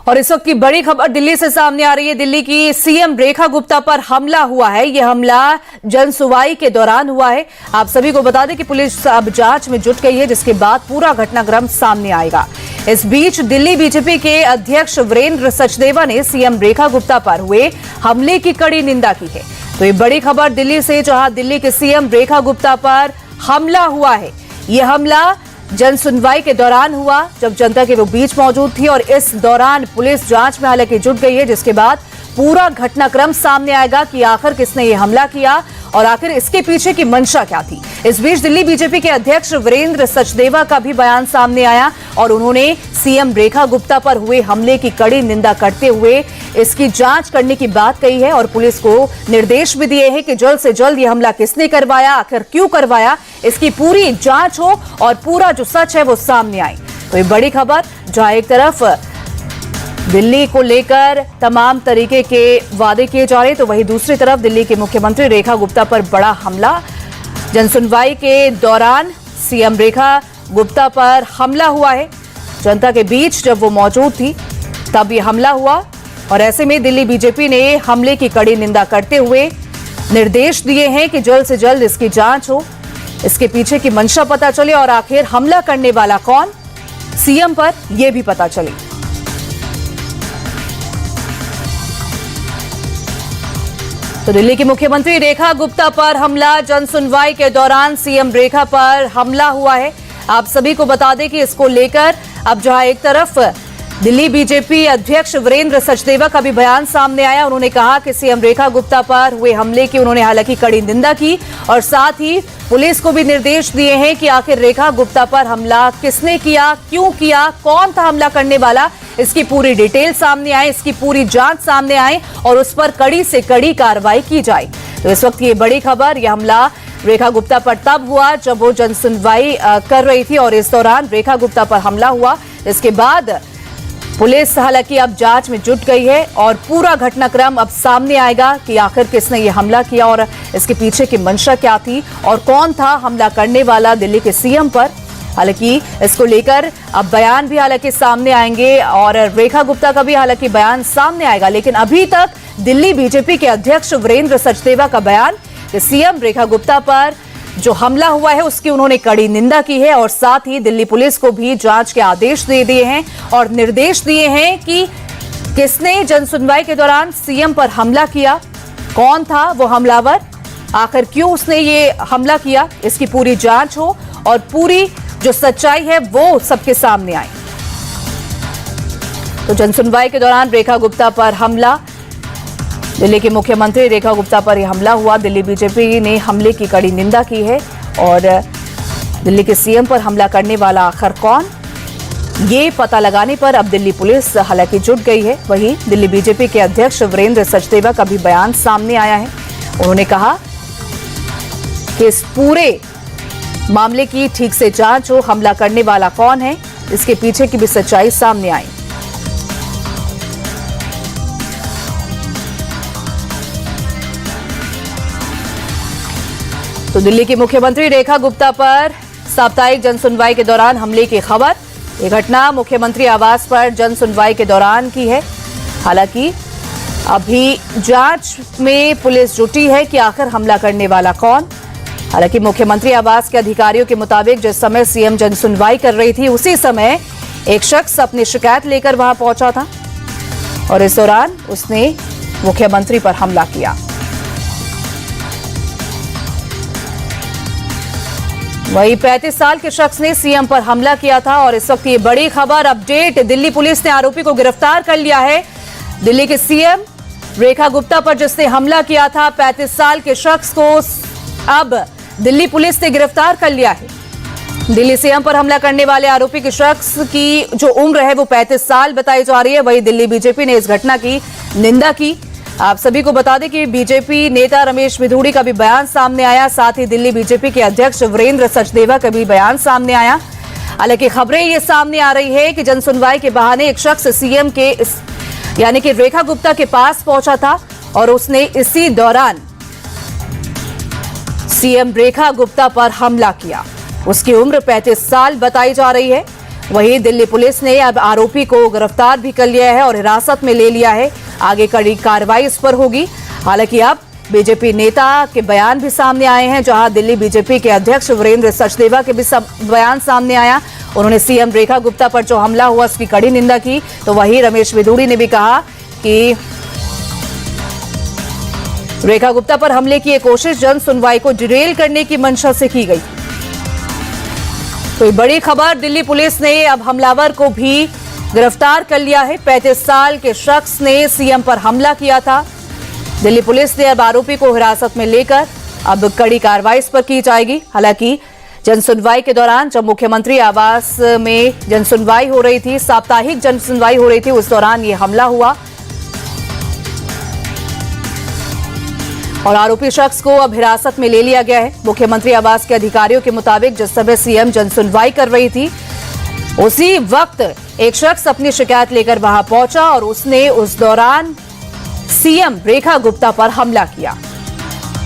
और इस वक्त की बड़ी खबर दिल्ली से सामने आ रही है। दिल्ली की सीएम रेखा गुप्ता पर हमला हुआ है। यह हमला जनसुनवाई के दौरान हुआ है। आप सभी को बता दें कि पुलिस अब जांच में जुट गई है, जिसके बाद पूरा घटनाक्रम सामने आएगा। इस बीच दिल्ली बीजेपी के अध्यक्ष वीरेंद्र सचदेवा ने सीएम रेखा गुप्ता पर हुए हमले की कड़ी निंदा की है। तो ये बड़ी खबर दिल्ली से, जहां दिल्ली के सीएम रेखा गुप्ता पर हमला हुआ है। यह हमला जनसुनवाई के दौरान हुआ, जब जनता के वो बीच मौजूद थी, और इस दौरान पुलिस जांच में हालांकि जुट गई है, जिसके बाद पूरा घटनाक्रम सामने आएगा कि आखिर किसने ये हमला किया और आखिर इसके पीछे की मंशा क्या थी। इस बीच दिल्ली बीजेपी के अध्यक्ष वीरेंद्र सचदेवा का भी बयान सामने आया और उन्होंने सीएम रेखा गुप्ता पर हुए हमले की कड़ी निंदा करते हुए इसकी जांच करने की बात कही है और पुलिस को निर्देश भी दिए हैं कि जल्द से जल्द ये हमला किसने करवाया, आखिर क्यों करवाया, इसकी पूरी जांच हो और पूरा जो सच है वो सामने आए। तो ये बड़ी खबर, जहां एक तरफ दिल्ली को लेकर तमाम तरीके के वादे किए जा रहे, तो वहीं दूसरी तरफ दिल्ली के मुख्यमंत्री रेखा गुप्ता पर बड़ा हमला। जनसुनवाई के दौरान सीएम रेखा गुप्ता पर हमला हुआ है। जनता के बीच जब वो मौजूद थी तब ये हमला हुआ और ऐसे में दिल्ली बीजेपी ने हमले की कड़ी निंदा करते हुए निर्देश दिए हैं कि जल्द से जल्द इसकी जांच हो, इसके पीछे की मंशा पता चले और आखिर हमला करने वाला कौन, सीएम पर यह भी पता चले। तो दिल्ली की मुख्यमंत्री रेखा गुप्ता पर हमला, जनसुनवाई के दौरान सीएम रेखा पर हमला हुआ है। आप सभी को बता दें कि इसको लेकर अब जहां एक तरफ दिल्ली बीजेपी अध्यक्ष वीरेंद्र सचदेवा का भी बयान सामने आया। उन्होंने कहा कि सीएम रेखा गुप्ता पर हुए हमले की उन्होंने हालांकि कड़ी निंदा की और साथ ही पुलिस को भी निर्देश दिए हैं कि आखिर रेखा गुप्ता पर हमला किसने किया, क्यों किया, कौन था हमला करने वाला, इसकी पूरी डिटेल सामने आए, इसकी पूरी जांच सामने आए और उस पर कड़ी से कड़ी कार्रवाई की जाए। तो इस वक्त ये बड़ी खबर, यह हमला रेखा गुप्ता पर तब हुआ जब वो जनसुनवाई कर रही थी और इस दौरान रेखा गुप्ता पर हमला हुआ। इसके बाद पुलिस हालांकि अब जांच में जुट गई है और पूरा घटनाक्रम अब सामने आएगा कि आखिर किसने ये हमला किया और इसके पीछे की मंशा क्या थी और कौन था हमला करने वाला दिल्ली के सीएम पर। हालांकि इसको लेकर अब बयान भी हालांकि सामने आएंगे और रेखा गुप्ता का भी हालांकि बयान सामने आएगा, लेकिन अभी तक दिल्ली बीजेपी के अध्यक्ष वीरेंद्र सचदेवा का बयान कि सीएम रेखा गुप्ता पर जो हमला हुआ है उसकी उन्होंने कड़ी निंदा की है और साथ ही दिल्ली पुलिस को भी जांच के आदेश दे दिए हैं और निर्देश दिए हैं कि किसने जनसुनवाई के दौरान सीएम पर हमला किया, कौन था वो हमलावर, आखिर क्यों उसने ये हमला किया, इसकी पूरी जांच हो और पूरी जो सच्चाई है वो सबके सामने आए। तो जनसुनवाई के दौरान रेखा गुप्ता पर हमला, दिल्ली के मुख्यमंत्री रेखा गुप्ता पर यह हमला हुआ। दिल्ली बीजेपी ने हमले की कड़ी निंदा की है और दिल्ली के सीएम पर हमला करने वाला आखिर कौन, ये पता लगाने पर अब दिल्ली पुलिस हालांकि जुट गई है। वहीं दिल्ली बीजेपी के अध्यक्ष वीरेंद्र सचदेवा का भी बयान सामने आया है। उन्होंने कहा कि इस पूरे मामले की ठीक से जांच हो, हमला करने वाला कौन है, इसके पीछे की भी सच्चाई सामने आई। तो दिल्ली की मुख्यमंत्री रेखा गुप्ता पर साप्ताहिक जनसुनवाई के दौरान हमले की खबर। यह घटना मुख्यमंत्री आवास पर जनसुनवाई के दौरान की है। हालांकि अभी जांच में पुलिस जुटी है कि आखिर हमला करने वाला कौन। हालांकि मुख्यमंत्री आवास के अधिकारियों के मुताबिक जिस समय सीएम जनसुनवाई कर रही थी उसी समय एक शख्स अपनी शिकायत लेकर वहां पहुंचा था और इस दौरान उसने मुख्यमंत्री पर हमला किया। वही 35 साल के शख्स ने सीएम पर हमला किया था और इस वक्त ये बड़ी खबर, अपडेट, दिल्ली पुलिस ने आरोपी को गिरफ्तार कर लिया है। दिल्ली के सीएम रेखा गुप्ता पर जिसने हमला किया था 35 साल के शख्स को अब दिल्ली पुलिस ने गिरफ्तार कर लिया है। दिल्ली सीएम पर हमला करने वाले आरोपी के शख्स की जो उम्र है वो 35 साल बताई जा रही है। वही दिल्ली बीजेपी ने इस घटना की निंदा की। आप सभी को बता दें कि बीजेपी नेता रमेश भिधुड़ी का भी बयान सामने आया, साथ ही दिल्ली बीजेपी के अध्यक्ष वीरेंद्र सचदेवा का भी बयान सामने आया। हालांकि खबरें ये सामने आ रही है कि जनसुनवाई के बहाने एक शख्स सीएम के यानी कि रेखा गुप्ता के पास पहुंचा था और उसने इसी दौरान सीएम रेखा गुप्ता पर हमला किया। उसकी उम्र 35 साल बताई जा रही है। वहीं दिल्ली पुलिस ने अब आरोपी को गिरफ्तार भी कर लिया है और हिरासत में ले लिया है। आगे कड़ी कार्रवाई इस पर होगी। हालांकि अब बीजेपी नेता के बयान भी सामने आए हैं, जहां दिल्ली बीजेपी के अध्यक्ष वीरेंद्र सचदेवा के भी बयान सामने आया। उन्होंने सीएम रेखा गुप्ता पर जो हमला हुआ उसकी कड़ी निंदा की। तो वहीं रमेश बिधूड़ी ने भी कहा कि रेखा गुप्ता पर हमले की कोशिश जन सुनवाई को डिरेल करने की मंशा से की गई। तो बड़ी खबर, दिल्ली पुलिस ने अब हमलावर को भी गिरफ्तार कर लिया है। 35 साल के शख्स ने सीएम पर हमला किया था। दिल्ली पुलिस ने अब आरोपी को हिरासत में लेकर अब कड़ी कार्रवाई इस पर की जाएगी। हालांकि जनसुनवाई के दौरान जब मुख्यमंत्री आवास में जनसुनवाई हो रही थी, साप्ताहिक जनसुनवाई हो रही थी, उस दौरान ये हमला हुआ और आरोपी शख्स को अब हिरासत में ले लिया गया है। मुख्यमंत्री आवास के अधिकारियों के मुताबिक जिस समय सीएम जनसुनवाई कर रही थी, उसी वक्त एक शख्स अपनी शिकायत लेकर वहां पहुंचा और उसने उस दौरान सीएम रेखा गुप्ता पर हमला किया।